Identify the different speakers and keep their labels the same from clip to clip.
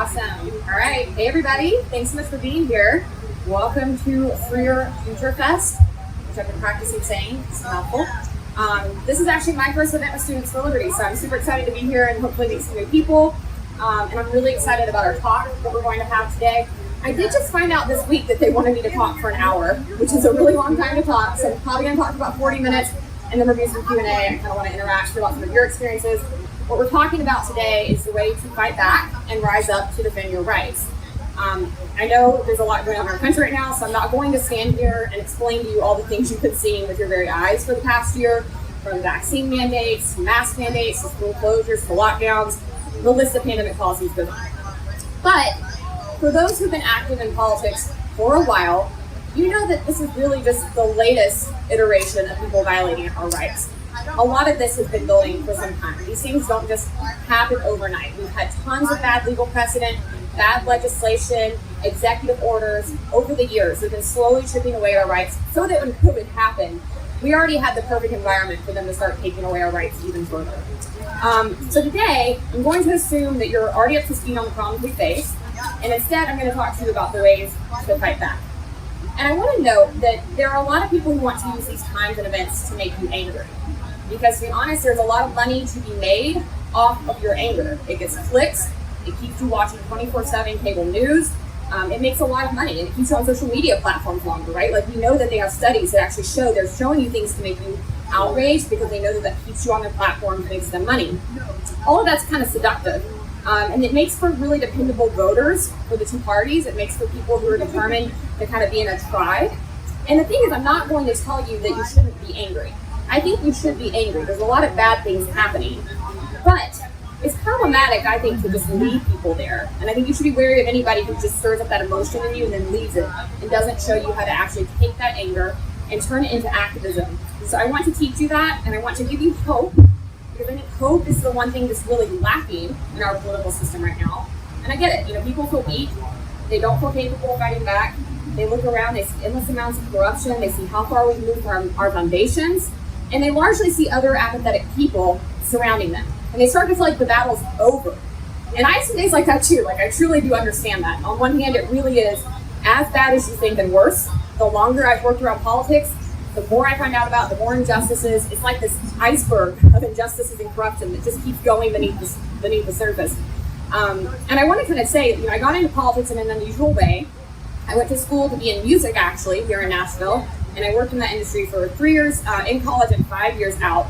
Speaker 1: Awesome. All right. Hey, everybody. Thanks so much for being here. Welcome to Freer Future Fest, which I've been practicing saying. It's helpful. This is actually my first event with Students for Liberty, so I'm super excited to be here and hopefully meet some new people. And I'm really excited about our talk that we're going to have today. I did just find out this week that they wanted me to talk for an hour, which is a really long time to talk, so I'm probably going to talk for about 40 minutes and then review some Q&A. I kind of want to interact about some of your experiences. What we're talking about today is the way to fight back and rise up to defend your rights. I know there's a lot going on in our country right now, so I'm not going to stand here and explain to you all the things you've been seeing with your very eyes for the past year, from vaccine mandates, mask mandates, to school closures, to lockdowns. The list of pandemic policies goes on. But for those who've been active in politics for a while, you know that this is really just the latest iteration of people violating our rights. A lot of this has been building for some time. These things don't just happen overnight. We've had tons of bad legal precedent, bad legislation, executive orders over the years. They've been slowly chipping away our rights so that when COVID happened, we already had the perfect environment for them to start taking away our rights even further. So today, I'm going to assume that you're already up to speed on the problems we face, and instead I'm going to talk to you about the ways to fight back. And I want to note that there are a lot of people who want to use these times and events to make you angry. Because to be honest, there's a lot of money to be made off of your anger. It gets clicks, it keeps you watching 24/7 cable news, it makes a lot of money, and it keeps you on social media platforms longer, right? Like, we know that they have studies that actually show they're showing you things to make you outraged because they know that that keeps you on their platforms, makes them money. All of that's kind of seductive, and it makes for really dependable voters for the two parties. It makes for people who are determined to kind of be in a tribe. And the thing is, I'm not going to tell you that you shouldn't be angry. I think you should be angry. There's a lot of bad things happening. But it's problematic, I think, to just leave people there. And I think you should be wary of anybody who just stirs up that emotion in you and then leaves it and doesn't show you how to actually take that anger and turn it into activism. So I want to teach you that, and I want to give you hope, because I think hope is the one thing that's really lacking in our political system right now. And I get it. You know, people feel weak. They don't feel capable of fighting back. They look around, they see endless amounts of corruption. They see how far we've moved from our foundations. And they largely see other apathetic people surrounding them. And they start to feel like the battle's over. And I have some days like that too. Like, I truly do understand that. On one hand, it really is as bad as you think and worse. The longer I've worked around politics, the more I find out about, the more injustices. It's like this iceberg of injustices and corruption that just keeps going beneath the surface. And I want to kind of say, you know, I got into politics in an unusual way. I went to school to be in music, actually, here in Nashville. And I worked in that industry for 3 years in college and 5 years out.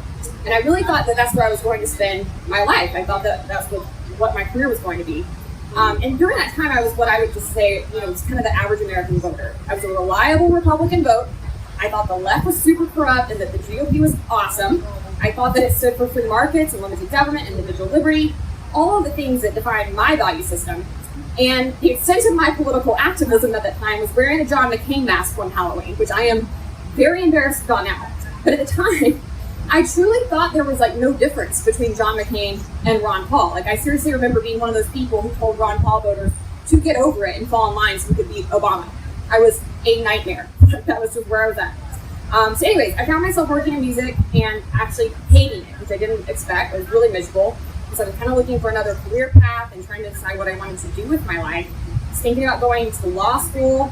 Speaker 1: And I really thought that that's where I was going to spend my life. I thought that that's what my career was going to be. And during that time, I was what I would just say, you know, was kind of the average American voter. I was a reliable Republican vote. I thought the left was super corrupt and that the GOP was awesome. I thought that it stood for free markets and limited government and individual liberty, all of the things that define my value system. And the extent of my political activism at that time was wearing a John McCain mask on Halloween, which I am very embarrassed about now. But at the time, I truly thought there was like no difference between John McCain and Ron Paul. Like, I seriously remember being one of those people who told Ron Paul voters to get over it and fall in line so we could beat Obama. I was a nightmare. That was just where I was at. So anyways, I found myself working in music and actually hating it, which I didn't expect. I was really miserable. So I was kind of looking for another career path and trying to decide what I wanted to do with my life. I was thinking about going to law school,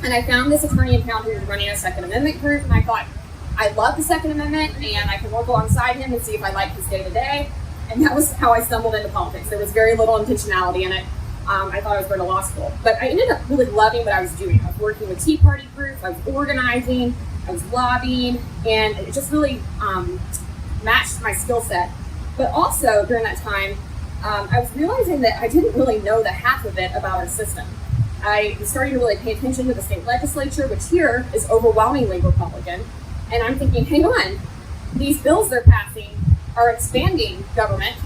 Speaker 1: and I found this attorney in town who was running a Second Amendment group, and I thought, I love the Second Amendment, and I can work alongside him and see if I like his day-to-day. And that was how I stumbled into politics. There was very little intentionality in it. I thought I was going to law school. But I ended up really loving what I was doing. I was working with Tea Party groups, I was organizing, I was lobbying, and it just really matched my skill set. But also, during that time, I was realizing that I didn't really know the half of it about our system. I was starting to really pay attention to the state legislature, which here is overwhelmingly Republican. And I'm thinking, hang on, these bills they're passing are expanding government.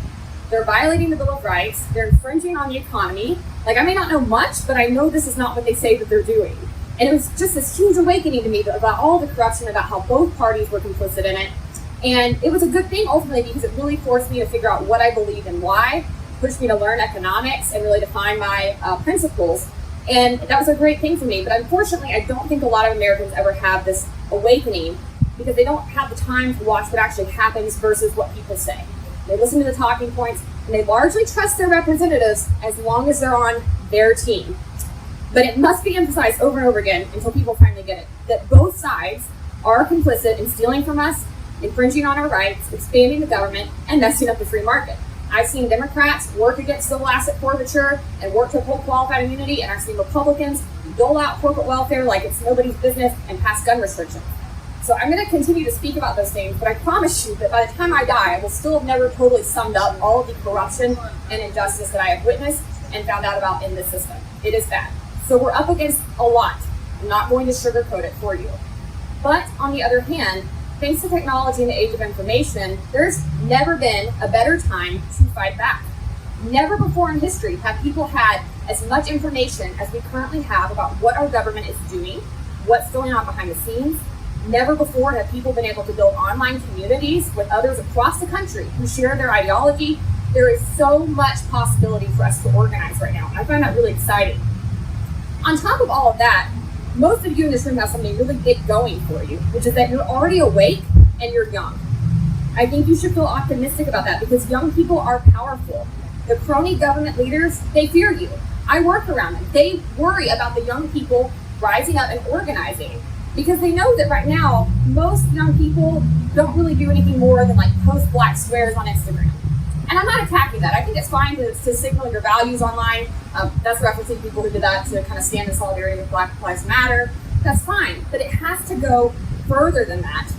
Speaker 1: They're violating the Bill of Rights. They're infringing on the economy. Like, I may not know much, but I know this is not what they say that they're doing. And it was just this huge awakening to me about all the corruption, about how both parties were complicit in it. And it was a good thing ultimately because it really forced me to figure out what I believed and why, pushed me to learn economics and really define my principles. And that was a great thing for me. But unfortunately, I don't think a lot of Americans ever have this awakening because they don't have the time to watch what actually happens versus what people say. They listen to the talking points, and they largely trust their representatives as long as they're on their team. But it must be emphasized over and over again until people finally get it, that both sides are complicit in stealing from us, infringing on our rights, expanding the government, and messing up the free market. I've seen Democrats work against civil asset forfeiture and work to uphold qualified immunity, and I've seen Republicans dole out corporate welfare like it's nobody's business and pass gun restrictions. So I'm going to continue to speak about those things, but I promise you that by the time I die, I will still have never totally summed up all of the corruption and injustice that I have witnessed and found out about in this system. It is bad. So we're up against a lot. I'm not going to sugarcoat it for you. But on the other hand, thanks to technology and the age of information, there's never been a better time to fight back. Never before in history have people had as much information as we currently have about what our government is doing, what's going on behind the scenes. Never before have people been able to build online communities with others across the country who share their ideology. There is so much possibility for us to organize right now, and I find that really exciting. On top of all of that, most of you in this room have something really big going for you, which is that you're already awake and you're young. I think you should feel optimistic about that because young people are powerful. The crony government leaders, they fear you. I work around them. They worry about the young people rising up and organizing because they know that right now, most young people don't really do anything more than like post black squares on Instagram. And I'm not attacking that. I think it's fine to signal your values online. That's referencing people who did that to kind of stand in solidarity with Black Lives Matter. That's fine, but it has to go further than that.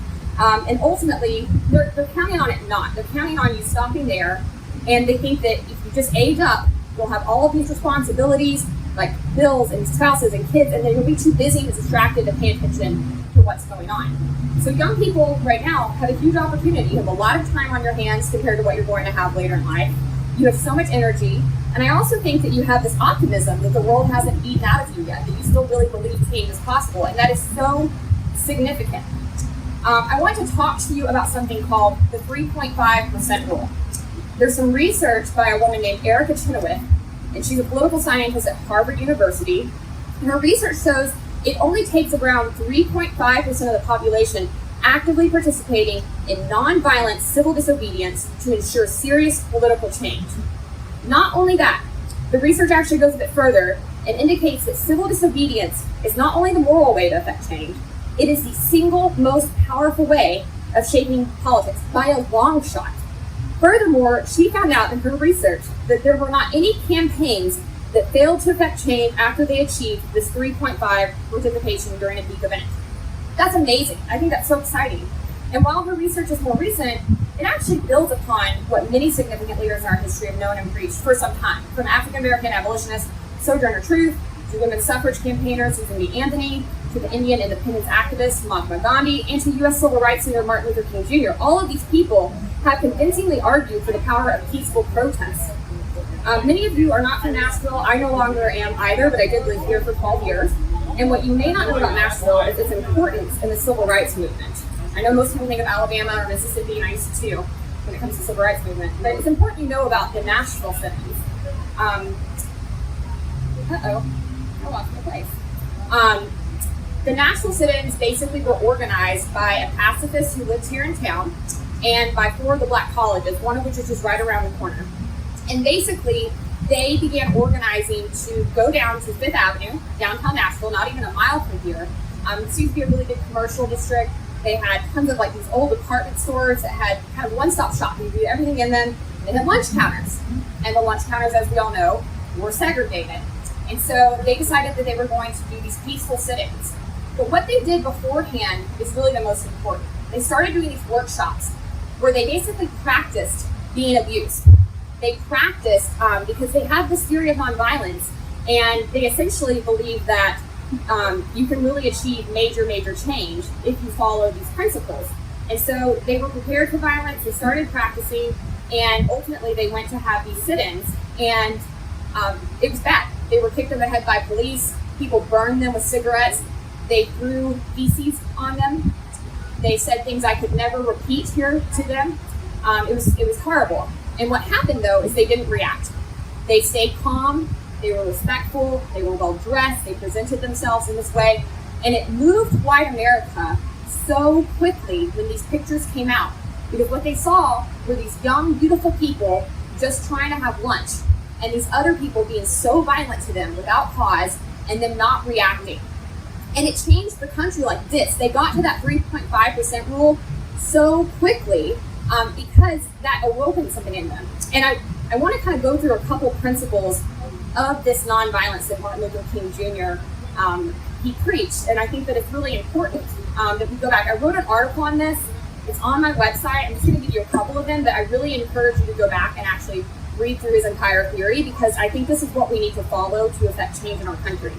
Speaker 1: And ultimately, they're counting on it not. They're counting on you stopping there, and they think that if you just age up, you'll have all of these responsibilities, like bills and spouses and kids, and then you'll be too busy and distracted to pay attention to what's going on. So young people right now have a huge opportunity. You have a lot of time on your hands compared to what you're going to have later in life. You have so much energy. And I also think that you have this optimism that the world hasn't eaten out of you yet, that you still really believe change is possible. And that is so significant. I want to talk to you about something called the 3.5% rule. There's some research by a woman named Erica Chenoweth, and she's a political scientist at Harvard University. And her research shows it only takes around 3.5% of the population actively participating in nonviolent civil disobedience to ensure serious political change. Not only that, the research actually goes a bit further and indicates that civil disobedience is not only the moral way to affect change, it is the single most powerful way of shaping politics by a long shot. Furthermore, she found out in her research that there were not any campaigns that failed to affect change after they achieved this 3.5 participation during a peak event. That's amazing. I think that's so exciting. And while her research is more recent, it actually builds upon what many significant leaders in our history have known and preached for some time, from African-American abolitionists Sojourner Truth, to women's suffrage campaigners Susan B. Anthony, to the Indian independence activist Mahatma Gandhi, and to U.S. civil rights leader Martin Luther King Jr. All of these people have convincingly argued for the power of peaceful protests. Many of you are not from Nashville. I no longer am either, but I did live here for 12 years. And what you may not know about Nashville is its importance in the civil rights movement. I know most people think of Alabama or Mississippi, and I used to too, when it comes to the civil rights movement. But it's important you know about the Nashville SitIns. I lost my place. The National SitIns basically were organized by a pacifist who lives here in town and by 4 of the black colleges, one of which is just right around the corner. And basically, they began organizing to go down to 5th Avenue, downtown Nashville, not even a mile from here. It seems to be a really big commercial district. They had tons of like these old department stores that had kind of one-stop shop. You could do everything in them. They had lunch counters. And the lunch counters, as we all know, were segregated. And so they decided that they were going to do these peaceful sit-ins. But what they did beforehand is really the most important. They started doing these workshops where they basically practiced being abused. They practiced because they have this theory of nonviolence, and they essentially believe that you can really achieve major change if you follow these principles. And so they were prepared for violence, they started practicing, and ultimately they went to have these sit-ins, and it was bad. They were kicked in the head by police, people burned them with cigarettes, they threw feces on them, they said things I could never repeat here to them. It was horrible. And what happened though is they didn't react. They stayed calm, they were respectful, they were well dressed, they presented themselves in this way, and it moved white America so quickly when these pictures came out, because what they saw were these young, beautiful people just trying to have lunch, and these other people being so violent to them without cause and them not reacting. And it changed the country like this. They got to that 3.5% rule so quickly because that awoken something in them. And I want to kind of go through a couple principles of this nonviolence that Martin Luther King Jr. He preached, and I think that it's really important that we go back. I wrote an article on this. It's on my website. I'm just going to give you a couple of them, but I really encourage you to go back and actually read through his entire theory, because I think this is what we need to follow to affect change in our country.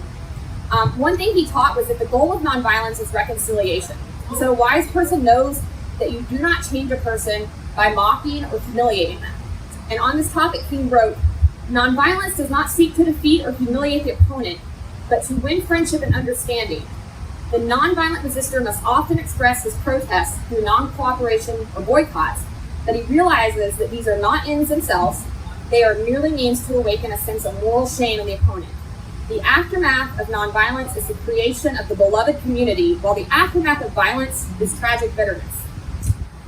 Speaker 1: One thing he taught was that the goal of nonviolence is reconciliation. So a wise person knows that you do not change a person by mocking or humiliating them. And on this topic, King wrote, "Nonviolence does not seek to defeat or humiliate the opponent, but to win friendship and understanding. The nonviolent resistor must often express his protests through non-cooperation or boycotts, but he realizes that these are not ends themselves. They are merely means to awaken a sense of moral shame in the opponent. The aftermath of nonviolence is the creation of the beloved community, while the aftermath of violence is tragic bitterness."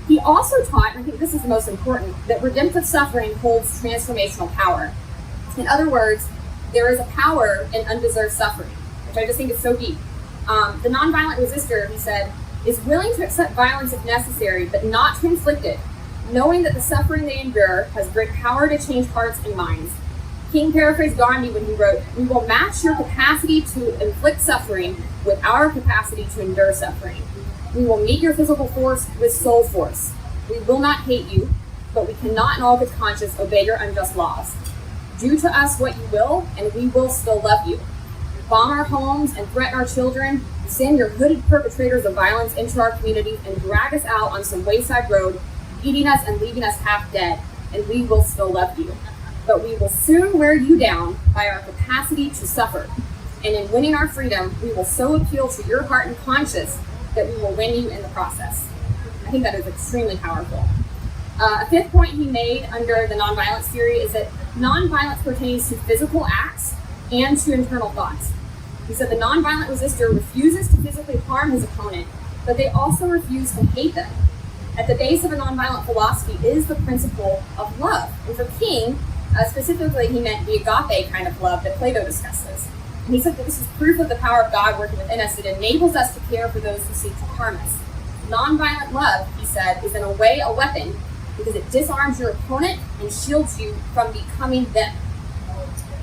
Speaker 1: He also taught, and I think this is the most important, that redemptive suffering holds transformational power. In other words, there is a power in undeserved suffering, which I just think is so deep. The nonviolent resistor, he said, is willing to accept violence if necessary, but not to inflict it, knowing that the suffering they endure has great power to change hearts and minds. King paraphrased Gandhi when he wrote, "We will match your capacity to inflict suffering with our capacity to endure suffering. We will meet your physical force with soul force. We will not hate you, but we cannot in all good conscience obey your unjust laws. Do to us what you will, and we will still love you. Bomb our homes and threaten our children, send your hooded perpetrators of violence into our communities, and drag us out on some wayside road, eating us and leaving us half dead, and we will still love you. But we will soon wear you down by our capacity to suffer. And in winning our freedom, we will so appeal to your heart and conscience that we will win you in the process." I think that is extremely powerful. A fifth point he made under the nonviolence theory is that nonviolence pertains to physical acts and to internal thoughts. He said the nonviolent resistor refuses to physically harm his opponent, but they also refuse to hate them. At the base of a nonviolent philosophy is the principle of love. And for King, specifically, he meant the agape kind of love that Plato discusses. And he said that this is proof of the power of God working within us. It enables us to care for those who seek to harm us. Nonviolent love, he said, is in a way a weapon because it disarms your opponent and shields you from becoming them.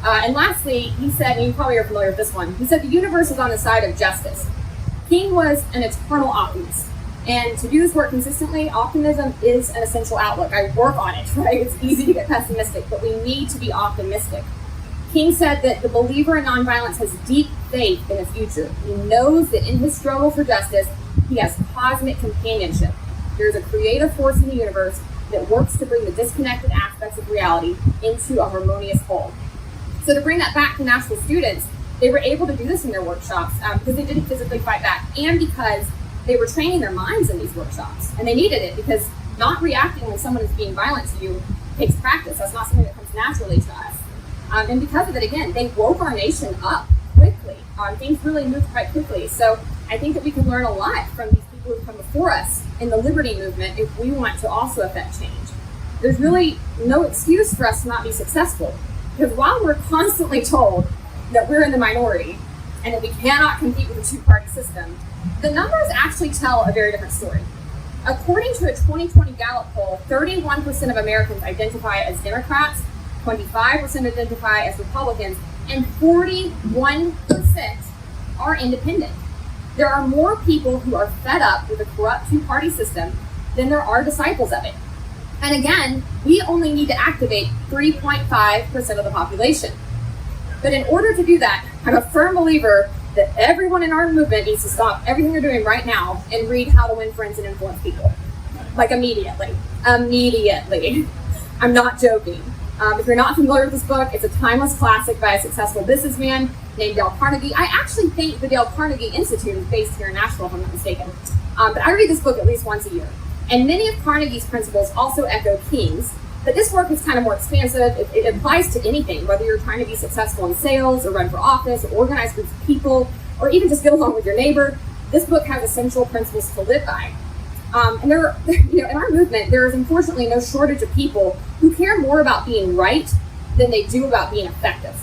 Speaker 1: And lastly, he said, and you probably are familiar with this one, he said the universe is on the side of justice. King was an eternal optimist. And to do this work consistently, optimism is an essential outlook. I work on it, right? It's easy to get pessimistic, but we need to be optimistic. King said that the believer in nonviolence has deep faith in the future. He knows that in his struggle for justice, he has cosmic companionship. There's a creative force in the universe that works to bring the disconnected aspects of reality into a harmonious whole. So to bring that back to national students, they were able to do this in their workshops because they didn't physically fight back, and because they were training their minds in these workshops. And they needed it because not reacting when someone is being violent to you takes practice. That's not something that comes naturally to us. And because of it, again, they woke our nation up quickly. Things really moved quite quickly. So I think that we can learn a lot from these people who've come before us in the liberty movement if we want to also affect change. There's really no excuse for us to not be successful. Because while we're constantly told that we're in the minority and that we cannot compete with a two-party system, the numbers actually tell a very different story. According to a 2020 Gallup poll, 31% of Americans identify as Democrats, 25% identify as Republicans, and 41% are independent. There are more people who are fed up with a corrupt two-party system than there are disciples of it. And again, we only need to activate 3.5% of the population. But in order to do that, I'm a firm believer that everyone in our movement needs to stop everything they're doing right now and read How to Win Friends and Influence People. Like immediately. Immediately. I'm not joking. If you're not familiar with this book, it's a timeless classic by a successful businessman named Dale Carnegie. I actually think the Dale Carnegie Institute is based here in Nashville, if I'm not mistaken. But I read this book at least once a year. And many of Carnegie's principles also echo King's, but this work is kind of more expansive. It applies to anything, whether you're trying to be successful in sales or run for office or organize groups of people or even just get along with your neighbor. This book has essential principles to live by. And there, in our movement, there is unfortunately no shortage of people who care more about being right than they do about being effective.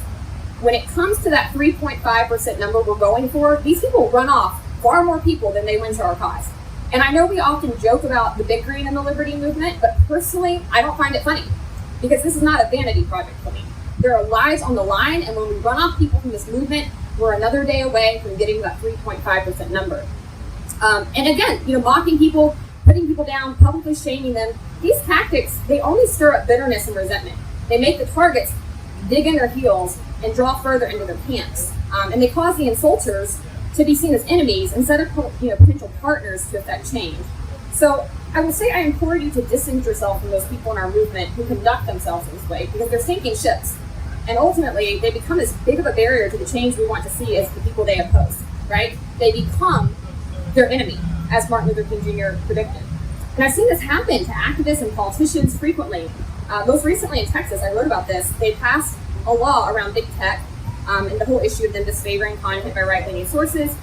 Speaker 1: When it comes to that 3.5% number we're going for, these people run off far more people than they win to our cause. And I know we often joke about the bickering in the liberty movement, but personally, I don't find it funny because this is not a vanity project for me. There are lives on the line, and when we run off people from this movement, we're another day away from getting to that 3.5% number. And again, mocking people, putting people down, publicly shaming them, these tactics, they only stir up bitterness and resentment. They make the targets dig in their heels and draw further into their pants. And they cause the insulters to be seen as enemies instead of potential partners to affect change. So I would say I implore you to distance yourself from those people in our movement who conduct themselves in this way, because they're sinking ships. And ultimately, they become as big of a barrier to the change we want to see as the people they oppose, right? They become their enemy, as Martin Luther King Jr. predicted. And I've seen this happen to activists and politicians frequently. Most recently in Texas, I wrote about this. They passed a law around big tech and the whole issue of them disfavoring content by right-leaning sources,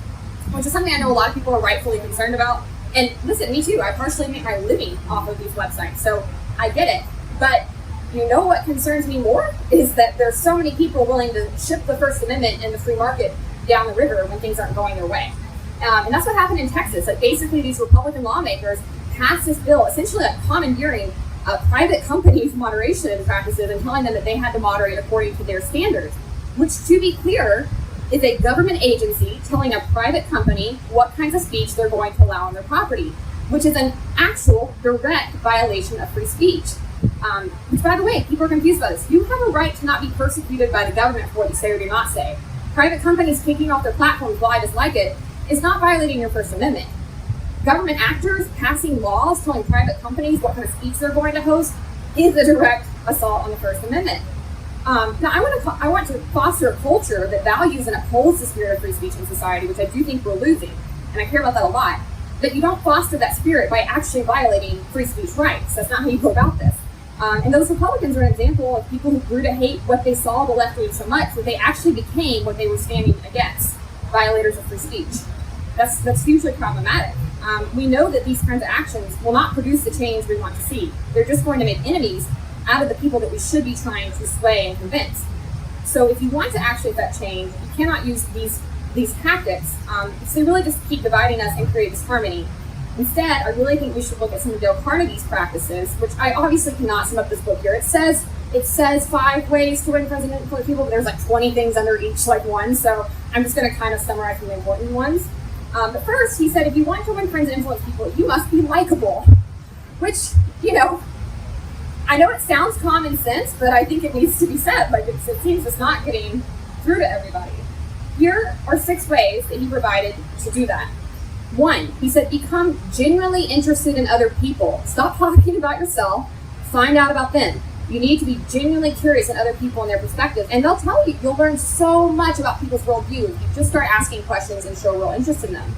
Speaker 1: which is something I know a lot of people are rightfully concerned about. And listen, me too. I partially make my living off of these websites, so I get it. But what concerns me more is that there's so many people willing to ship the First Amendment and the free market down the river when things aren't going their way. And that's what happened in Texas. That basically these Republican lawmakers passed this bill, essentially commandeering private companies' moderation practices and telling them that they had to moderate according to their standards, which, to be clear, is a government agency telling a private company what kinds of speech they're going to allow on their property, which is an actual direct violation of free speech. Which, by the way, people are confused about this. You have a right to not be persecuted by the government for what you say or do not say. Private companies kicking off their platforms while I dislike it is not violating your First Amendment. Government actors passing laws telling private companies what kind of speech they're going to host is a direct assault on the First Amendment. Now, I want to foster a culture that values and upholds the spirit of free speech in society, which I do think we're losing, and I care about that a lot. But you don't foster that spirit by actually violating free speech rights. That's not how you go about this. And those Republicans are an example of people who grew to hate what they saw the left doing so much that they actually became what they were standing against, violators of free speech. That's hugely problematic. We know that these kinds of actions will not produce the change we want to see. They're just going to make enemies out of the people that we should be trying to sway and convince. So if you want to actually affect change, you cannot use these tactics. So they really just keep dividing us and create disharmony. Instead, I really think we should look at some of Dale Carnegie's practices, which I obviously cannot sum up this book here. It says 5 ways to win friends and influence people, but there's like 20 things under each one. So I'm just going to kind of summarize some of the important ones. But first, he said, if you want to win friends and influence people, you must be likable. Which, I know it sounds common sense, but I think it needs to be said. It seems it's not getting through to everybody. Here are 6 ways that he provided to do that. 1, he said, become genuinely interested in other people. Stop talking about yourself. Find out about them. You need to be genuinely curious in other people and their perspectives. And they'll tell you, you'll learn so much about people's worldview if you just start asking questions and show real interest in them.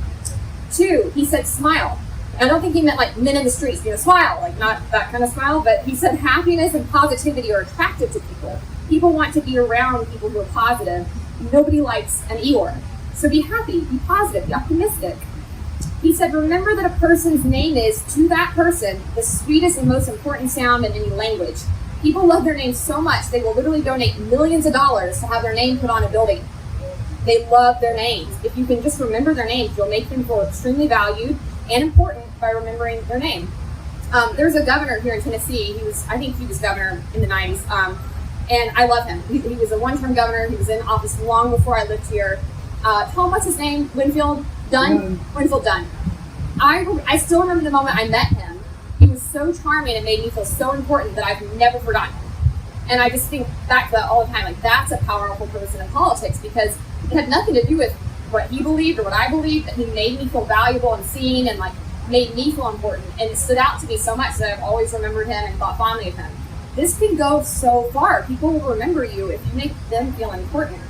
Speaker 1: 2, he said, smile. I don't think he meant like men in the streets, smile, like not that kind of smile, but he said happiness and positivity are attractive to people. People want to be around people who are positive. Nobody likes an Eeyore. So be happy, be positive, be optimistic. He said, remember that a person's name is, to that person, the sweetest and most important sound in any language. People love their names so much, they will literally donate millions of dollars to have their name put on a building. They love their names. If you can just remember their names, you'll make them feel extremely valued and important by remembering their name. There's a governor here in Tennessee. I think he was governor in the 90s. And I love him. He was a one-term governor. He was in office long before I lived here. Tom, what's his name? Winfield Dunn? Winfield Dunn. I still remember the moment I met him. He was so charming and made me feel so important that I've never forgotten him. And I just think back to that all the time. Like, that's a powerful person in politics, because it had nothing to do with what he believed or what I believed, that he made me feel valuable and seen and made me feel important. And it stood out to me so much that I've always remembered him and thought fondly of him. This can go so far. People will remember you if you make them feel important.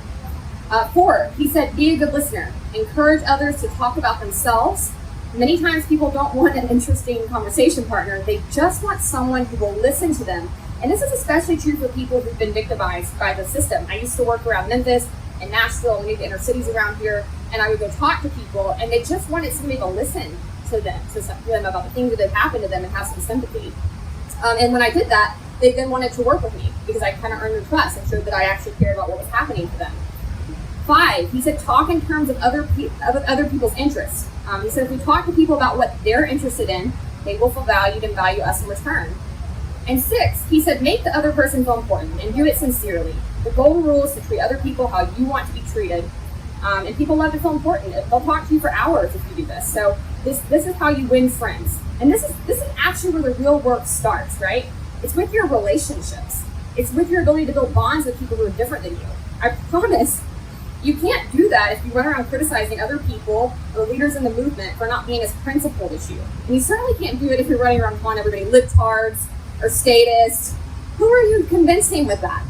Speaker 1: 4, he said, be a good listener. Encourage others to talk about themselves. Many times people don't want an interesting conversation partner. They just want someone who will listen to them. And this is especially true for people who've been victimized by the system. I used to work around Memphis and Nashville, many of the inner cities around here, and I would go talk to people, and they just wanted somebody to listen to to them about the things that have happened to them and have some sympathy. And when I did that, they then wanted to work with me because I kind of earned their trust and showed that I actually cared about what was happening to them. 5, he said, talk in terms of other people's interests. He said, if we talk to people about what they're interested in, they will feel valued and value us in return. And 6, he said, make the other person feel important and do it sincerely. The golden rule is to treat other people how you want to be treated. And people love to feel important. They'll talk to you for hours if you do this. So this is how you win friends. And this is actually where the real work starts, right? It's with your relationships. It's with your ability to build bonds with people who are different than you. I promise you can't do that if you run around criticizing other people or leaders in the movement for not being as principled as you. And you certainly can't do it if you're running around calling everybody libtards or statists. Who are you convincing with that?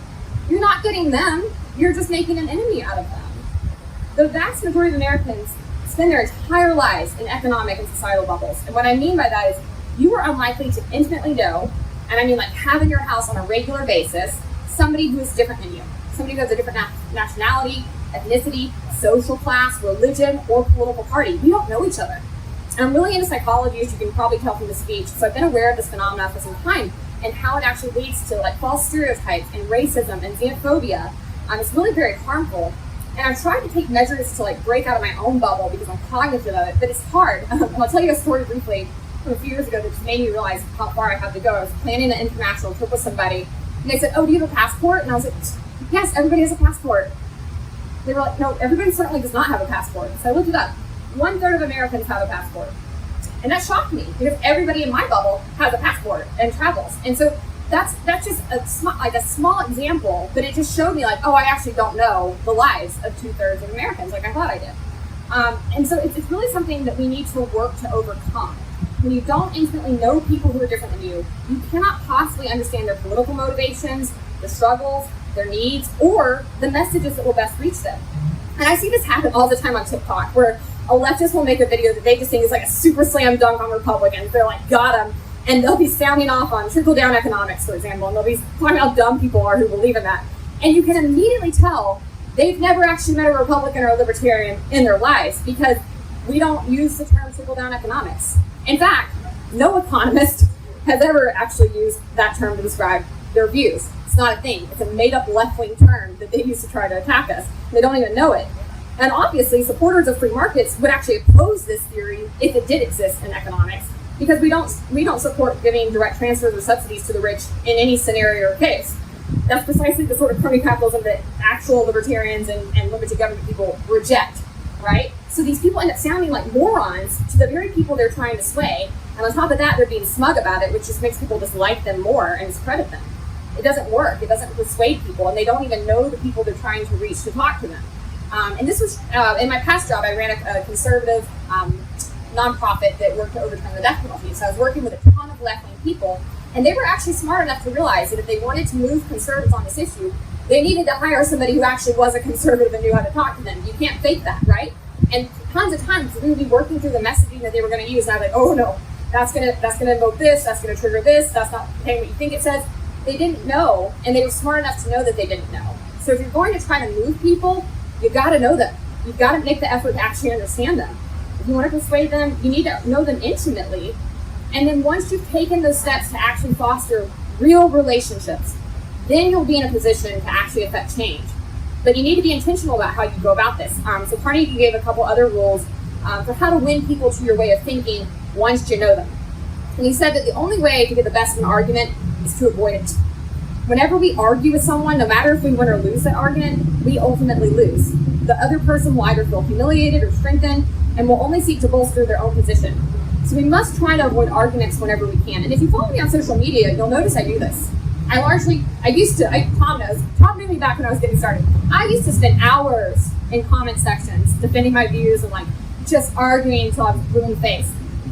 Speaker 1: You're not getting them. You're just making an enemy out of them. The vast majority of Americans spend their entire lives in economic and societal bubbles. And what I mean by that is you are unlikely to intimately know, and I mean like have in your house on a regular basis, somebody who is different than you. Somebody who has a different nationality, ethnicity, social class, religion, or political party. We don't know each other. And I'm really into psychology, as you can probably tell from the speech, so I've been aware of this phenomenon for some time and how it actually leads to like false stereotypes and racism and xenophobia. It's really very harmful. And I've tried to take measures to like break out of my own bubble because I'm cognitive of it, but it's hard. I'll tell you a story briefly from a few years ago that just made me realize how far I had to go. I was planning an international trip with somebody, and they said, "Oh, do you have a passport?" And I was like, "Yes, everybody has a passport." They were like, "No, everybody certainly does not have a passport." So I looked it up. 1/3 of Americans have a passport. And that shocked me because everybody in my bubble has a passport and travels. And so that's just a small example, but it just showed me like, oh, I actually don't know the lives of 2/3 of Americans like I thought I did. And so it's really something that we need to work to overcome. When you don't intimately know people who are different than you, you cannot possibly understand their political motivations, their struggles, their needs, or the messages that will best reach them. And I see this happen all the time on TikTok, where a leftist will make a video that they just think is like a super slam dunk on Republicans. They're like, got them. And they'll be sounding off on trickle-down economics, for example, and they'll be talking about how dumb people are who believe in that. And you can immediately tell they've never actually met a Republican or a Libertarian in their lives because we don't use the term trickle-down economics. In fact, no economist has ever actually used that term to describe their views. It's not a thing. It's a made-up left-wing term that they use to try to attack us. They don't even know it. And obviously, supporters of free markets would actually oppose this theory if it did exist in economics, because we don't support giving direct transfers or subsidies to the rich in any scenario or case. That's precisely the sort of crony capitalism that actual libertarians and limited government people reject, right? So these people end up sounding like morons to the very people they're trying to sway, and on top of that, they're being smug about it, which just makes people dislike them more and discredit them. It doesn't work. It doesn't persuade people, and they don't even know the people they're trying to reach to talk to them. And this was, in my past job, I ran a conservative nonprofit that worked to overturn the death penalty. So I was working with a ton of left-wing people, and they were actually smart enough to realize that if they wanted to move conservatives on this issue, they needed to hire somebody who actually was a conservative and knew how to talk to them. You can't fake that, right? And tons of times we would be working through the messaging that they were going to use, and I was like, oh no, that's gonna invoke this, that's gonna trigger this, that's not saying what you think it says. They didn't know, and they were smart enough to know that they didn't know. So if you're going to try to move people, you got to know them. You've got to make the effort to actually understand them. If you want to persuade them, you need to know them intimately. And then once you've taken those steps to actually foster real relationships, then you'll be in a position to actually affect change. But you need to be intentional about how you go about this. So Carnegie gave a couple other rules for how to win people to your way of thinking once you know them. And he said that the only way to get the best in an argument is to avoid it. Whenever we argue with someone, no matter if we win or lose that argument, we ultimately lose. The other person will either feel humiliated or strengthened and will only seek to bolster their own position. So we must try to avoid arguments whenever we can. And if you follow me on social media, you'll notice I do this. Tom knew me back when I was getting started. I used to spend hours in comment sections defending my views and like just arguing until I was blue in the face.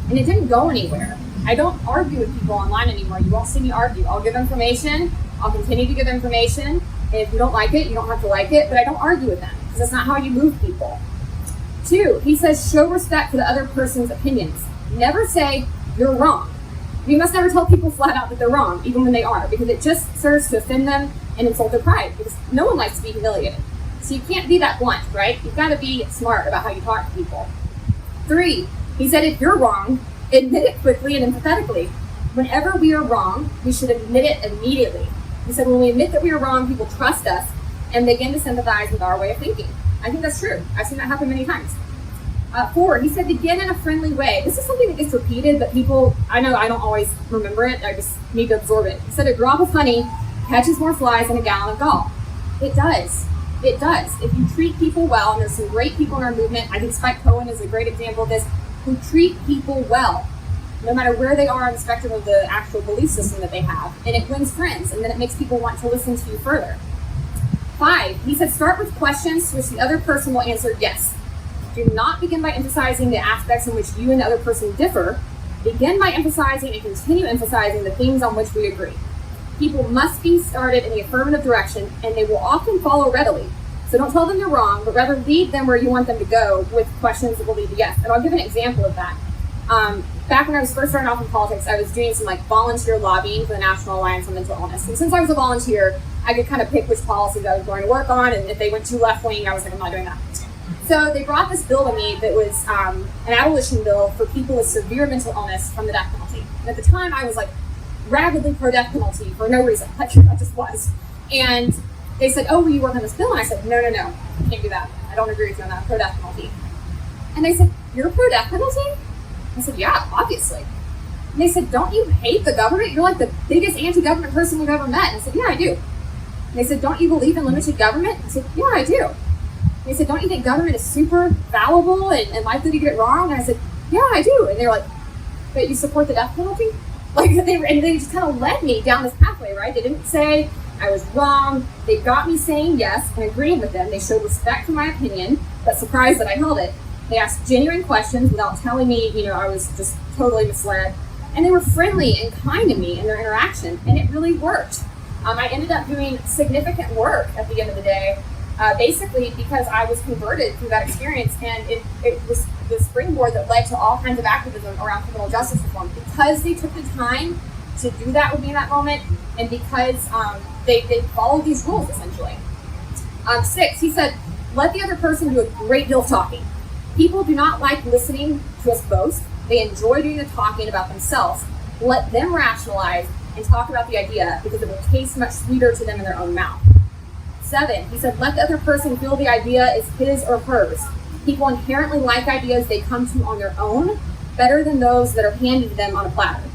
Speaker 1: And it didn't go anywhere. I don't argue with people online anymore. You won't see me argue. I'll give information. I'll continue to give information. And if you don't like it, you don't have to like it, but I don't argue with them because that's not how you move people. 2, he says, show respect for the other person's opinions. Never say, you're wrong. You must never tell people flat out that they're wrong, even when they are, because it just serves to offend them and insult their pride, because no one likes to be humiliated. So you can't be that blunt, right? You've got to be smart about how you talk to people. 3, He said, if you're wrong, admit it quickly and empathetically. Whenever we are wrong, we should admit it immediately. He said, when we admit that we are wrong, people trust us and begin to sympathize with our way of thinking. I think that's true. I've seen that happen many times. 4, he said, begin in a friendly way. This is something that gets repeated, but people, I know I don't always remember it. I just need to absorb it. He said, a drop of honey catches more flies than a gallon of gall. It does. It does. If you treat people well, and there's some great people in our movement, I think Spike Cohen is a great example of this, who treat people well, no matter where they are on the spectrum of the actual belief system that they have. And it wins friends, and then it makes people want to listen to you further. 5, he said, start with questions to which the other person will answer yes. Do not begin by emphasizing the aspects in which you and the other person differ. Begin by emphasizing and continue emphasizing the things on which we agree. People must be started in the affirmative direction, and they will often follow readily. So don't tell them they're wrong, but rather lead them where you want them to go with questions that will lead to yes. And I'll give an example of that. Back when I was first starting off in politics, I was doing some volunteer lobbying for the National Alliance on Mental Illness. And since I was a volunteer, I could kind of pick which policies I was going to work on, and if they went too left-wing, I was like, I'm not doing that. So they brought this bill to me that was an abolition bill for people with severe mental illness from the death penalty. And at the time, I was rabidly pro-death penalty for no reason. I just was. And they said, oh, will you work on this bill? And I said, no, can't do that. I don't agree with you on that pro-death penalty. And they said, you're pro-death penalty? I said, yeah, obviously. And they said, don't you hate the government? You're the biggest anti-government person we've ever met. And I said, yeah, I do. And they said, don't you believe in limited government? I said, yeah, I do. And they said, don't you think government is super fallible and likely to get it wrong? And I said, yeah, I do. And they were like, but you support the death penalty? They just kind of led me down this pathway, right? They didn't say I was wrong. They got me saying yes and agreeing with them. They showed respect for my opinion, but surprised that I held it. They asked genuine questions without telling me, I was just totally misled. And they were friendly and kind to me in their interaction, and it really worked. I ended up doing significant work at the end of the day, basically because I was converted through that experience, and it was the springboard that led to all kinds of activism around criminal justice reform. Because they took the time to do that with me in that moment, and because they followed these rules, essentially. 6, he said, let the other person do a great deal of talking. People do not like listening to us boast. They enjoy doing the talking about themselves. Let them rationalize and talk about the idea because it will taste much sweeter to them in their own mouth. 7, he said, let the other person feel the idea is his or hers. People inherently like ideas they come to on their own better than those that are handed to them on a platter.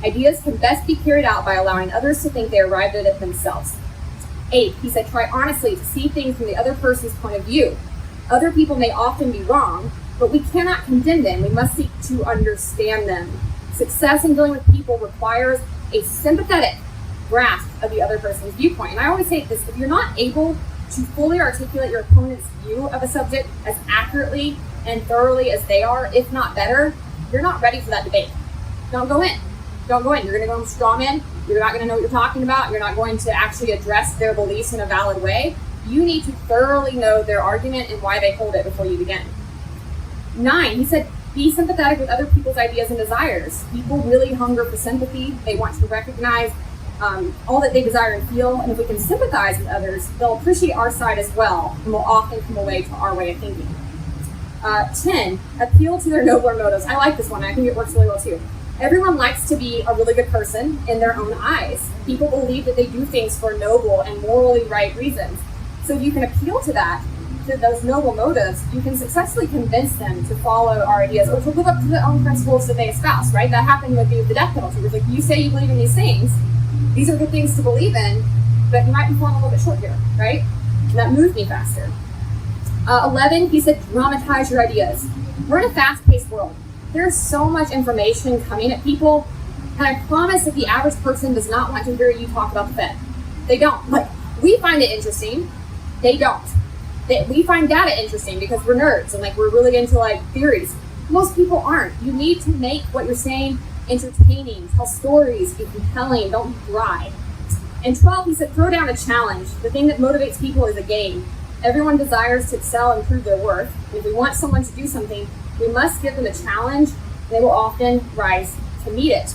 Speaker 1: Ideas can best be carried out by allowing others to think they arrived at it themselves. 8, he said, try honestly to see things from the other person's point of view. Other people may often be wrong, but we cannot condemn them. We must seek to understand them. Success in dealing with people requires a sympathetic grasp of the other person's viewpoint. And I always say this, if you're not able to fully articulate your opponent's view of a subject as accurately and thoroughly as they are, if not better, you're not ready for that debate. Don't go in. Don't go in. You're going to go strong in. You're not going to know what you're talking about. You're not going to actually address their beliefs in a valid way. You need to thoroughly know their argument and why they hold it before you begin. 9, he said, be sympathetic with other people's ideas and desires. People really hunger for sympathy. They want to recognize all that they desire and feel. And if we can sympathize with others, they'll appreciate our side as well and will often come away to our way of thinking. 10, appeal to their nobler motives. I like this one. I think it works really well too. Everyone likes to be a really good person in their own eyes. People believe that they do things for noble and morally right reasons. So if you can appeal to those noble motives, you can successfully convince them to follow our ideas or to live up to their own principles that they espouse, right? That happened with the death penalty. It was you say you believe in these things. These are good things to believe in, but you might be falling a little bit short here, right? And that moved me faster. 11, he said, dramatize your ideas. We're in a fast-paced world. There's so much information coming at people, and I promise that the average person does not want to hear you talk about the Fed. They don't. We find it interesting. They don't. We find data interesting because we're nerds and we're really into theories. Most people aren't. You need to make what you're saying entertaining, tell stories, be compelling, don't be dry. And 12, he said, throw down a challenge. The thing that motivates people is a game. Everyone desires to excel and prove their worth. If we want someone to do something, we must give them a challenge. They will often rise to meet it.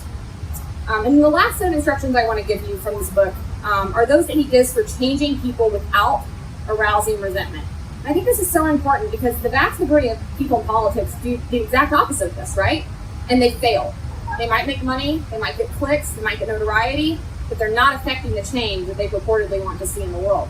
Speaker 1: And the last set of instructions I want to give you from this book are those that he gives for changing people without arousing resentment. I think this is so important because the vast majority of people in politics do the exact opposite of this, right? And they fail. They might make money, they might get clicks, they might get notoriety, but they're not affecting the change that they purportedly want to see in the world.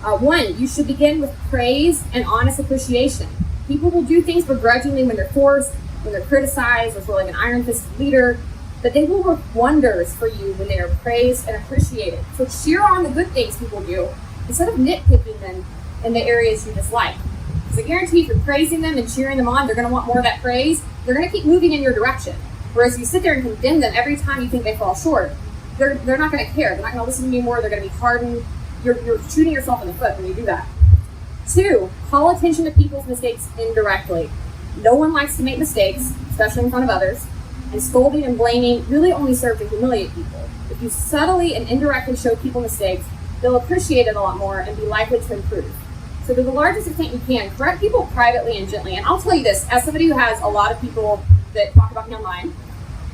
Speaker 1: One, you should begin with praise and honest appreciation. People will do things begrudgingly when they're forced, when they're criticized, or for like an iron-fisted leader, but they will work wonders for you when they are praised and appreciated. So cheer on the good things people do instead of nitpicking them in the areas you dislike. Because I guarantee if you're praising them and cheering them on, they're going to want more of that praise. They're going to keep moving in your direction. Whereas you sit there and condemn them every time you think they fall short, they're not going to care. They're not going to listen to you more. They're going to be hardened. You're shooting yourself in the foot when you do that. 2, call attention to people's mistakes indirectly. No one likes to make mistakes, especially in front of others, and scolding and blaming really only serve to humiliate people. If you subtly and indirectly show people mistakes, they'll appreciate it a lot more and be likely to improve. So to the largest extent you can, correct people privately and gently. And I'll tell you this, as somebody who has a lot of people that talk about me online,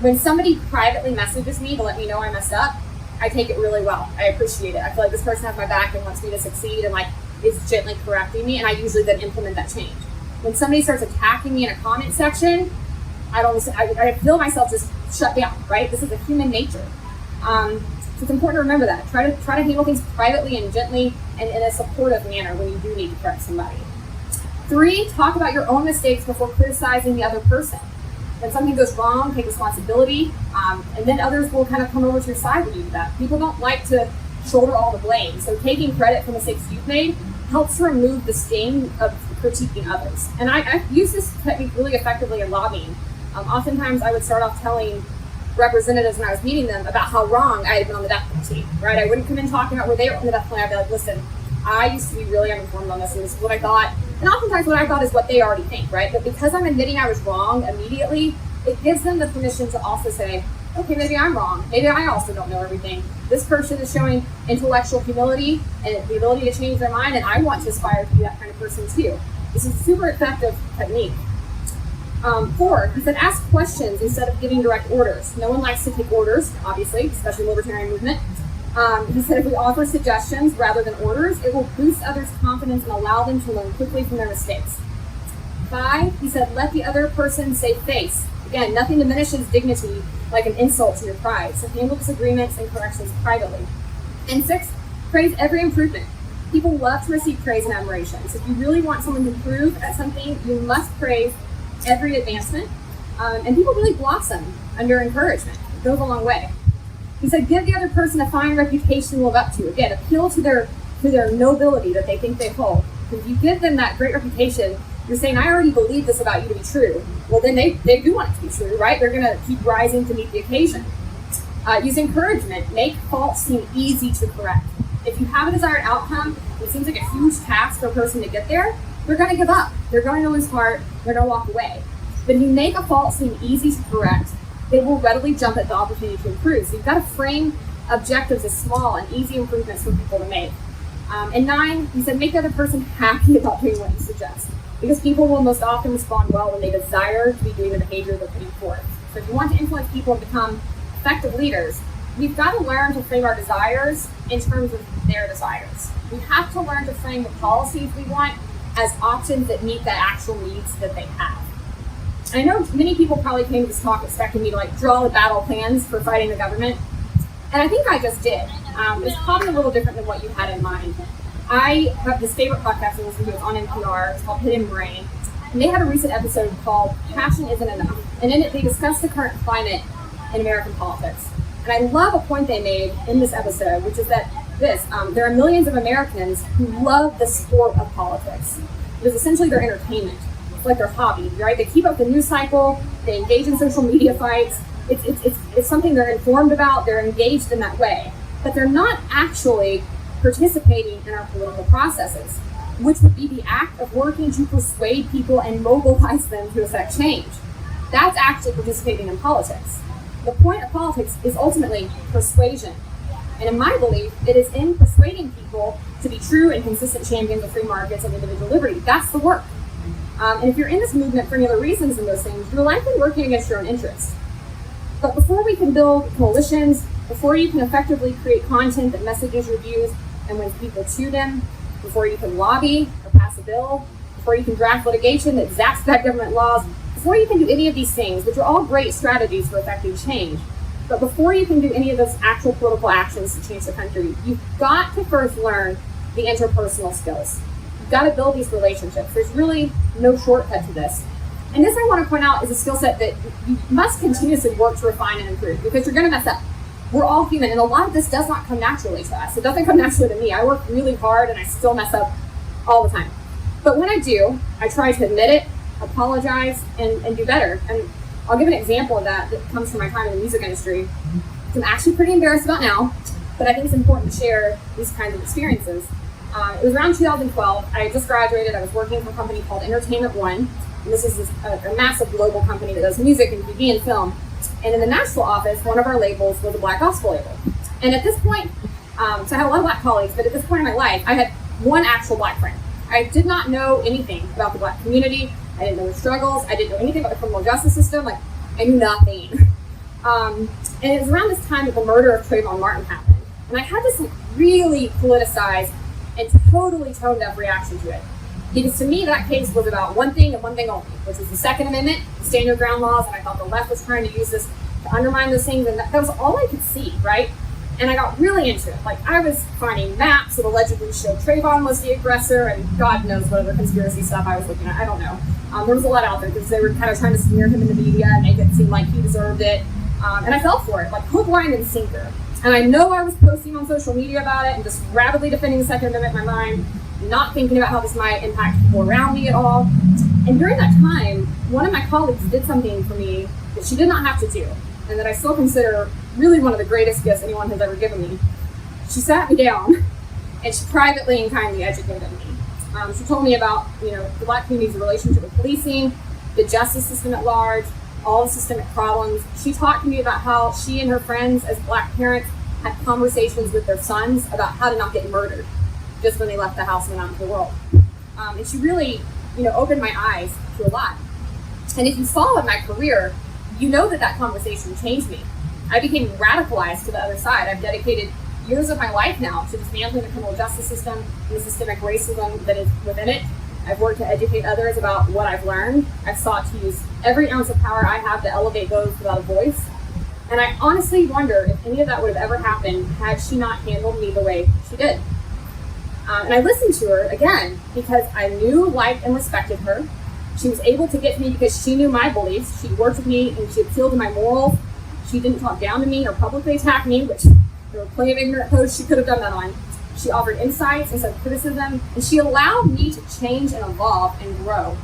Speaker 1: when somebody privately messages me to let me know I messed up, I take it really well. I appreciate it. I feel like this person has my back and wants me to succeed and like is gently correcting me, and I usually then implement that change. When somebody starts attacking me in a comment section, I don't listen. I feel myself just shut down, right? This is a human nature. So it's important to remember that. Try to handle things privately and gently and in a supportive manner when you do need to correct somebody. 3, talk about your own mistakes before criticizing the other person. When something goes wrong, take responsibility, and then others will kind of come over to your side when you do that. People don't like to shoulder all the blame, so taking credit for mistakes you've made helps to remove the sting of critiquing others. And I use this technique really effectively in lobbying. Oftentimes I would start off telling representatives when I was meeting them about how wrong I had been on the death penalty, right? I wouldn't come in talking about where they were on the death penalty. I'd be like, listen, I used to be really uninformed on this, and this is what I thought. And oftentimes what I thought is what they already think, right? But because I'm admitting I was wrong immediately, it gives them the permission to also say, okay, maybe I'm wrong. Maybe I also don't know everything. This person is showing intellectual humility and the ability to change their mind, and I want to aspire to be that kind of person too. This is a super effective technique. 4, he said, ask questions instead of giving direct orders. No one likes to take orders, obviously, especially the libertarian movement. He said, if we offer suggestions rather than orders, it will boost others' confidence and allow them to learn quickly from their mistakes. 5, he said, let the other person save face. Again, nothing diminishes dignity like an insult to your pride, so handle disagreements and corrections privately. And 6, praise every improvement. People love to receive praise and admiration, so if you really want someone to improve at something, you must praise every advancement, and people really blossom under encouragement. It goes a long way. He said, give the other person a fine reputation to live up to. Again, appeal to their nobility that they think they hold. If you give them that great reputation, you're saying, I already believe this about you to be true. Well, then they do want it to be true, right? They're going to keep rising to meet the occasion. Use encouragement. Make faults seem easy to correct. If you have a desired outcome, it seems like a huge task for a person to get there, they're going to give up. They're going to lose heart. They're going to walk away. But if you make a fault seem easy to correct, they will readily jump at the opportunity to improve. So you've got to frame objectives as small and easy improvements for people to make. And 9, he said, make the other person happy about doing what you suggest. Because people will most often respond well when they desire to be doing the behavior they're putting forth. So if you want to influence people and become effective leaders, we've got to learn to frame our desires in terms of their desires. We have to learn to frame the policies we want as options that meet the actual needs that they have. I know many people probably came to this talk expecting me to like draw the battle plans for fighting the government, and I think I just did. It's probably a little different than what you had in mind. I have this favorite podcast I listen to, it's on NPR, it's called Hidden Brain, and they had a recent episode called Passion Isn't Enough, and in it they discussed the current climate in American politics. And I love a point they made in this episode, which is that there are millions of Americans who love the sport of politics. It is essentially their entertainment. It's like their hobby, right? They keep up the news cycle, they engage in social media fights. It's something they're informed about, they're engaged in that way. But they're not actually participating in our political processes, which would be the act of working to persuade people and mobilize them to affect change. That's actually participating in politics. The point of politics is ultimately persuasion. And in my belief, it is in persuading people to be true and consistent champions of free markets and individual liberty. That's the work. And if you're in this movement for any other reasons than those things, you're likely working against your own interests. But before we can build coalitions, before you can effectively create content that messages your views and wins people to them, before you can lobby or pass a bill, before you can draft litigation that zaps bad government laws, before you can do any of these things, which are all great strategies for effecting change, but before you can do any of those actual political actions to change the country, you've got to first learn the interpersonal skills. You've got to build these relationships. There's really no shortcut to this. And this, I want to point out, is a skill set that you must continuously work to refine and improve, because you're going to mess up. We're all human, and a lot of this does not come naturally to us. It doesn't come naturally to me. I work really hard, and I still mess up all the time. But when I do, I try to admit it, apologize, and do better. And I'll give an example of that comes from my time in the music industry, which I'm actually pretty embarrassed about now, but I think it's important to share these kinds of experiences. It was around 2012. I had just graduated. I was working for a company called Entertainment One. And this is a massive global company that does music and TV and film. And in the Nashville office, one of our labels was a Black gospel label. And at this point, so I had a lot of Black colleagues, but at this point in my life, I had one actual Black friend. I did not know anything about the Black community. I didn't know the struggles. I didn't know anything about the criminal justice system. Like, I knew nothing. And it was around this time that the murder of Trayvon Martin happened. And I had this really politicized and totally toned-up reaction to it. Because to me, that case was about one thing and one thing only, which was the Second Amendment, the stand your ground laws, and I thought the left was trying to use this to undermine those things, and that was all I could see, right? And I got really into it. Like, I was finding maps that allegedly showed Trayvon was the aggressor, and God knows what other conspiracy stuff I was looking at. I don't know. There was a lot out there because they were kind of trying to smear him in the media and make it seem like he deserved it. And I fell for it, like hook, line, and sinker. And I know I was posting on social media about it and just rapidly defending the Second Amendment in my mind, not thinking about how this might impact people around me at all. And during that time, one of my colleagues did something for me that she did not have to do, and that I still consider really one of the greatest gifts anyone has ever given me. She sat me down, and she privately and kindly educated me. She told me about, the Black community's relationship with policing, the justice system at large, all the systemic problems. She talked to me about how she and her friends as Black parents had conversations with their sons about how to not get murdered just when they left the house and went out into the world. And she really, opened my eyes to a lot. And if you followed my career, you know that conversation changed me. I became radicalized to the other side. I've dedicated years of my life now to dismantling the criminal justice system and the systemic racism that is within it. I've worked to educate others about what I've learned. I've sought to use every ounce of power I have to elevate those without a voice. And I honestly wonder if any of that would have ever happened had she not handled me the way she did. And I listened to her, again, because I knew, liked, and respected her. She was able to get to me because she knew my beliefs. She worked with me and she appealed to my morals. She didn't talk down to me or publicly attack me, which there were plenty of ignorant posts she could have done that on. She offered insights instead of criticism, and she allowed me to change and evolve and grow,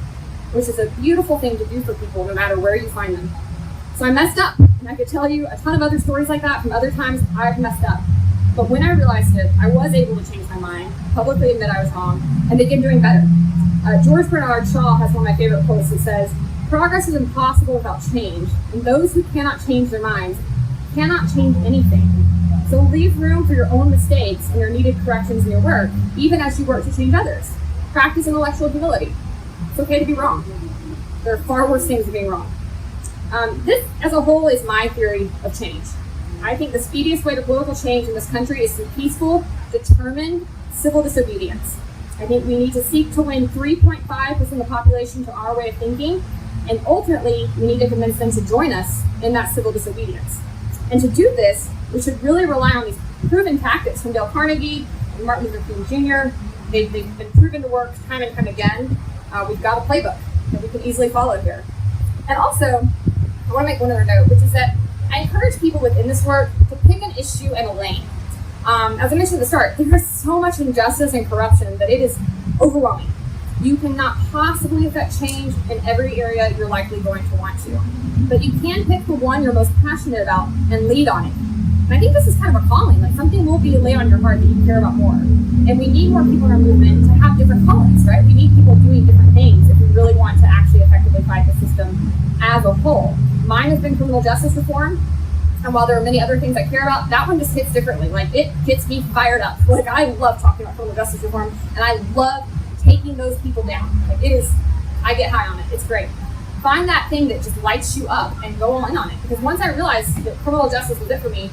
Speaker 1: which is a beautiful thing to do for people no matter where you find them. So I messed up, and I could tell you a ton of other stories like that from other times I've messed up. But when I realized it, I was able to change my mind, publicly admit I was wrong, and begin doing better. George Bernard Shaw has one of my favorite quotes that says, "Progress is impossible without change, and those who cannot change their minds cannot change anything. So leave room for your own mistakes and your needed corrections in your work, even as you work to change others. Practice intellectual humility. It's okay to be wrong. There are far worse things than being wrong." This, as a whole, is my theory of change. I think the speediest way to political change in this country is through peaceful, determined civil disobedience. I think we need to seek to win 3.5% of the population to our way of thinking, and ultimately, we need to convince them to join us in that civil disobedience. And to do this, we should really rely on these proven tactics from Dale Carnegie and Martin Luther King Jr. They've been proven to work time and time again. We've got a playbook that we can easily follow here. And also, I want to make one other note, which is that I encourage people within this work to pick an issue and a lane. As I mentioned at the start, there is so much injustice and corruption that it is overwhelming. You cannot possibly affect change in every area you're likely going to want to. But you can pick the one you're most passionate about and lead on it. And I think this is kind of a calling, like something will be laid on your heart that you care about more. And we need more people in our movement to have different callings, right? We need people doing different things if we really want to actually effectively fight the system as a whole. Mine has been criminal justice reform. And while there are many other things I care about, that one just hits differently. Like, it gets me fired up. Like, I love talking about criminal justice reform, and I love taking those people down. Like, I get high on it. It's great. Find that thing that just lights you up and go all in on it. Because once I realized that criminal justice was it for me,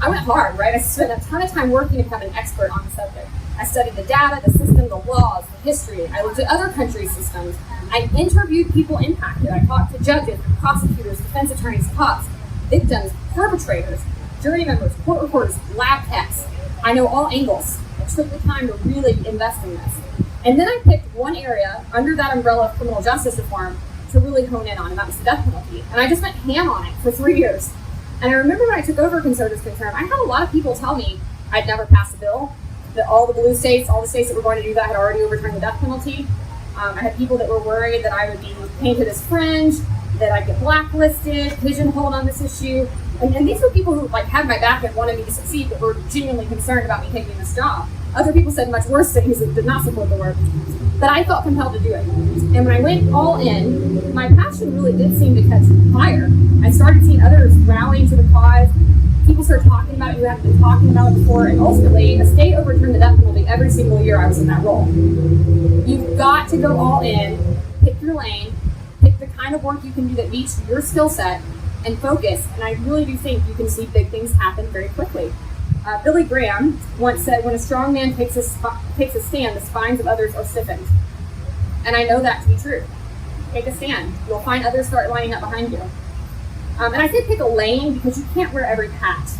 Speaker 1: I went hard, right? I spent a ton of time working to become an expert on the subject. I studied the data, the system, the laws, the history. I looked at other countries' systems. I interviewed people impacted. I talked to judges, prosecutors, defense attorneys, cops, victims, perpetrators, jury members, court reporters, lab techs. I know all angles. I took the time to really invest in this. And then I picked one area under that umbrella of criminal justice reform to really hone in on, and that was the death penalty. And I just went ham on it for 3 years. And I remember when I took over conservative concern, I had a lot of people tell me I'd never pass a bill, that all the blue states, all the states that were going to do that had already overturned the death penalty. I had people that were worried that I would be painted as fringe, that I'd get blacklisted, pigeonholed on this issue. And these were people who had my back and wanted me to succeed, but were genuinely concerned about me taking this job. Other people said much worse things that did not support the work. But I felt compelled to do it. And when I went all in, my passion really did seem to catch fire. I started seeing others rallying to the cause. People started talking about it who hadn't been talking about it before. And ultimately, a state overturned the death penalty every single year I was in that role. You've got to go all in, pick your lane, pick the kind of work you can do that meets your skill set, and focus. And I really do think you can see big things happen very quickly. Billy Graham once said, when a strong man takes a stand, the spines of others are stiffened. And I know that to be true. Take a stand. You'll find others start lining up behind you. And I say pick a lane because you can't wear every hat.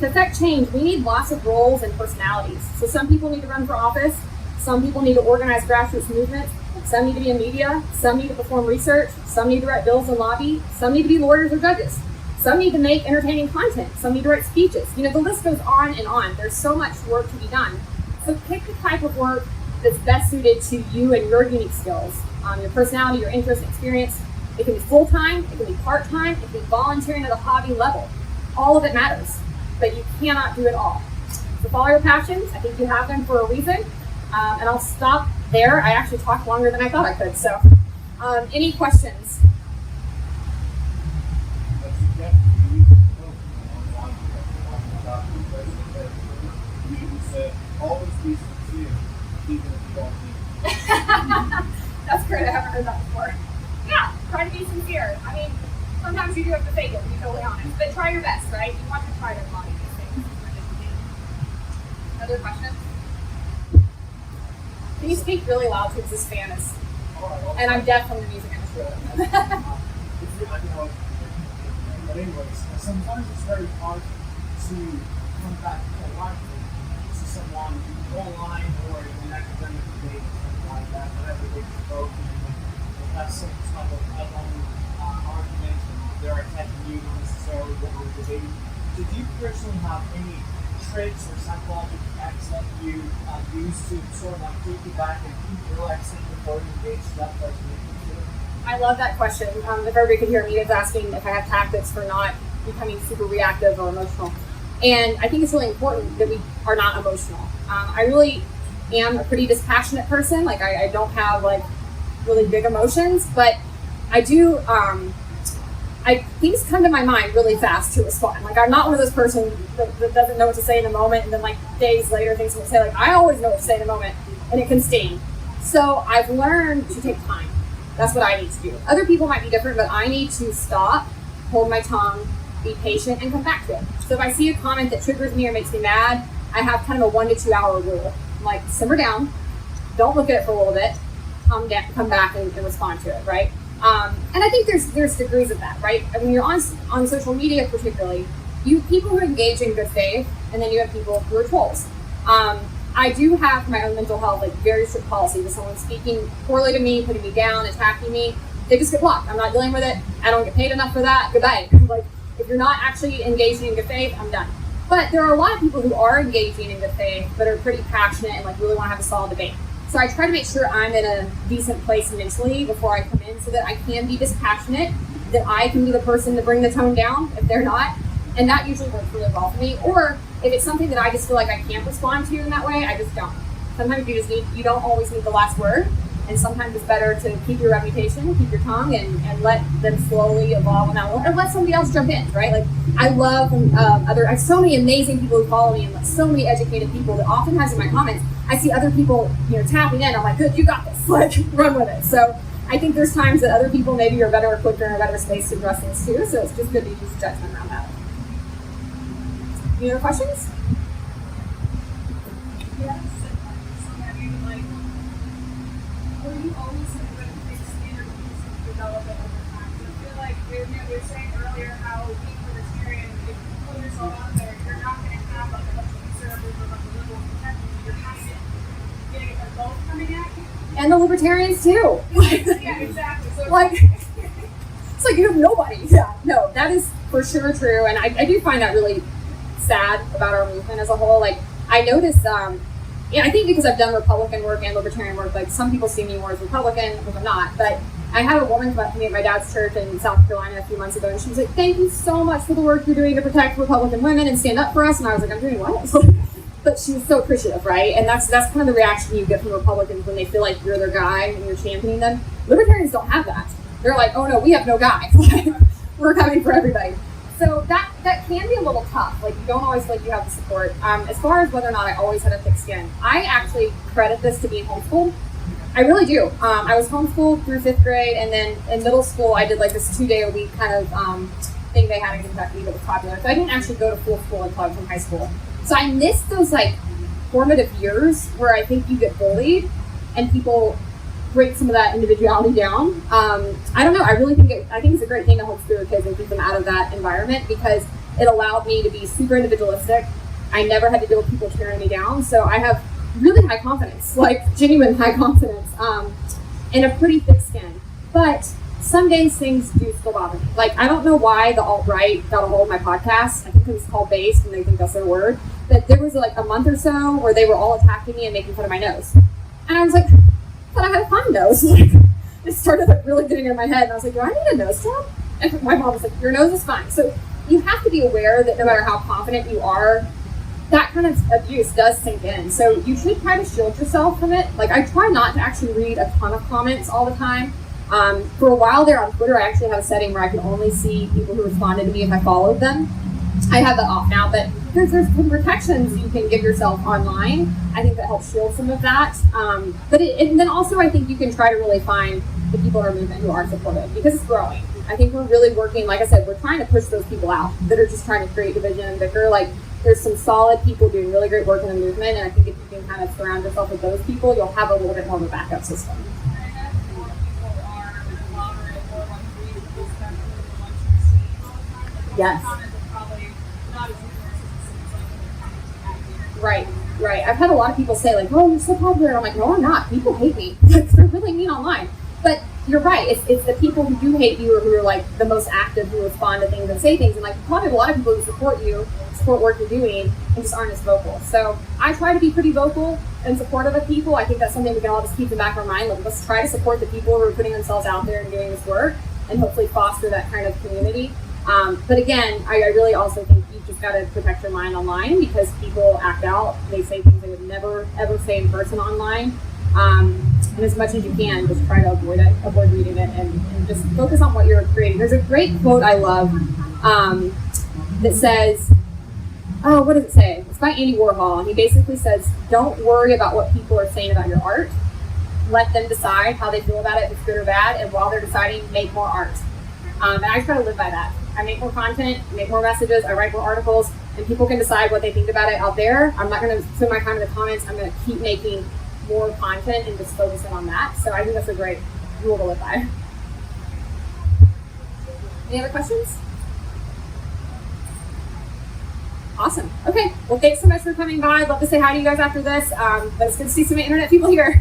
Speaker 1: To affect change, we need lots of roles and personalities. So some people need to run for office. Some people need to organize grassroots movements. Some need to be in media. Some need to perform research. Some need to write bills and lobby. Some need to be lawyers or judges. Some need to make entertaining content. Some need to write speeches. The list goes on and on. There's so much work to be done. So pick the type of work that's best suited to you and your unique skills, your personality, your interest, experience. It can be full-time, it can be part-time, it can be volunteering at a hobby level. All of it matters, but you cannot do it all. So follow your passions. I think you have them for a reason. And I'll stop there. I actually talked longer than I thought I could. So any questions?
Speaker 2: Always be sincere, even if you don't mean
Speaker 1: That's great. I haven't heard that before. Yeah, try to be sincere. Sometimes you do have to fake it, to be totally honest. But try your best, right? You want to try to embody these things as much as you can. Other questions? Can you speak really loud because this fan is... And I'm deaf from the music industry.
Speaker 2: But anyways, sometimes it's very hard to come back to life to someone online or in an academic debate or something like that, whenever they provoke and they have some type of head-on argument and they're attacking you not necessarily what we're debating. Did you personally have any tricks or psychological hacks that you use to sort of take you back and keep relaxing before you engage that person?
Speaker 1: I love that question. If everybody could hear me, it's asking if I have tactics for not becoming super reactive or emotional. And I think it's really important that we are not emotional. I really am a pretty dispassionate person. I don't have really big emotions, but I do, things come to my mind really fast to respond. I'm not one of those person that doesn't know what to say in the moment, and then days later things will say, I always know what to say in the moment, and it can sting. So I've learned to take time. That's what I need to do. Other people might be different, but I need to stop, hold my tongue, be patient, and come back to it. So if I see a comment that triggers me or makes me mad, I have kind of a 1 to 2 hour rule. I'm simmer down, don't look at it for a little bit, come back and respond to it, right? And I think there's degrees of that, right? When you're on social media particularly, you have people who engage in good faith, and then you have people who are trolls. I do have my own mental health, very strict policy. If someone's speaking poorly to me, putting me down, attacking me, they just get blocked. I'm not dealing with it. I don't get paid enough for that. Goodbye. If you're not actually engaging in good faith, I'm done. But there are a lot of people who are engaging in good faith, but are pretty passionate and really want to have a solid debate. So I try to make sure I'm in a decent place mentally before I come in, so that I can be dispassionate, that I can be the person to bring the tone down if they're not. And that usually works really well for me. Or if it's something that I just feel like I can't respond to in that way, I just don't. Sometimes you don't always need the last word. And sometimes it's better to keep your reputation, keep your tongue, and let them slowly evolve on that one, or let somebody else jump in, right? I love I have so many amazing people who follow me, and so many educated people that oftentimes in my comments, I see other people, tapping in. I'm like, good, you got this. Run with it. So I think there's times that other people maybe are better equipped or in a better space to address things too. So it's just good to use judgment around that. Any other questions?
Speaker 3: Yes. always have a good thick skin or do you develop it over time? So I feel like we were saying earlier how being libertarian, if you put yourself out there, you're not going to have like a bunch of conservatives or a bunch of liberals protecting you. You're kind of getting them both coming at you.
Speaker 1: And the libertarians too.
Speaker 3: Yeah, exactly. So
Speaker 1: Like, it's like you have nobody. Yeah, no, that is for sure true. And I do find that really sad about our movement as a whole. Like, I notice, I think because I've done Republican work and libertarian work, like some people see me more as Republican, which I'm not. But I had a woman come up to me at my dad's church in South Carolina a few months ago, and she was like, "Thank you so much for the work you're doing to protect Republican women and stand up for us." And I was like, "I'm doing what?" But she was so appreciative, right? And that's kind of the reaction you get from Republicans when they feel like you're their guy and you're championing them. Libertarians don't have that. They're like, "Oh no, we have no guy. We're coming for everybody." So that can be a little tough. Like, you don't always feel like you have the support. As far as whether or not I always had a thick skin, I actually credit this to being homeschooled. I really do. I was homeschooled through 5th grade, and then in middle school, I did like this 2-day-a-week kind of thing they had in Kentucky that was popular. So I didn't actually go to full school until I was in high school. So I missed those like formative years where I think you get bullied and people break some of that individuality down. I don't know. I really think it's a great thing to homeschool your kids and keep them out of that environment, because it allowed me to be super individualistic. I never had to deal with people tearing me down. So I have really high confidence, like genuine high confidence, and a pretty thick skin. But some days things do still bother me. Like, I don't know why the alt-right got a hold of my podcast. I think it was called Based, and they think that's their word. But there was like a month or so where they were all attacking me and making fun of my nose. And I was like, I thought I had a fine nose. It started like really getting in my head, and I was like, do I need a nose job? And my mom was like, your nose is fine. So you have to be aware that no matter how confident you are, that kind of abuse does sink in. So you should try to shield yourself from it. Like, I try not to actually read a ton of comments all the time. For a while there on Twitter, I actually had a setting where I could only see people who responded to me if I followed them. I have that off now, but there's some protections you can give yourself online. I think that helps shield some of that. And then also I think you can try to really find the people in our movement who are supportive, because it's growing. I think we're really working, like I said, we're trying to push those people out that are just trying to create division and bicker. Like, there's some solid people doing really great work in the movement, and I think if you can kind of surround yourself with those people, you'll have a little bit more of a backup system. Yes. Right. I've had a lot of people say, like, "Oh, you're so popular." And I'm like, "No, I'm not. People hate me. They're really mean online." But you're right. It's the people who do hate you, or who are like the most active, who respond to things and say things. And like, probably a lot of people who support you, support work you're doing, and just aren't as vocal. So I try to be pretty vocal and supportive of people. I think that's something we can all just keep in the back of our mind. Like, let's try to support the people who are putting themselves out there and doing this work, and hopefully foster that kind of community. But again, I really also think you just got to protect your mind online, because people act out. They say things they would never, ever say in person online. And as much as you can, just try to avoid reading it, and just focus on what you're creating. There's a great quote I love that says, what does it say? It's by Andy Warhol, and he basically says, don't worry about what people are saying about your art. Let them decide how they feel about it, if it's good or bad, and while they're deciding, make more art. And I try to live by that. I make more content, make more messages, I write more articles, and people can decide what they think about it out there. I'm not going to spend my time in the comments. I'm going to keep making more content and just focusing on that. So I think that's a great rule to live by. Any other questions? Awesome. Okay. Well, thanks so much for coming by. I'd love to say hi to you guys after this. But it's good to see some internet people here.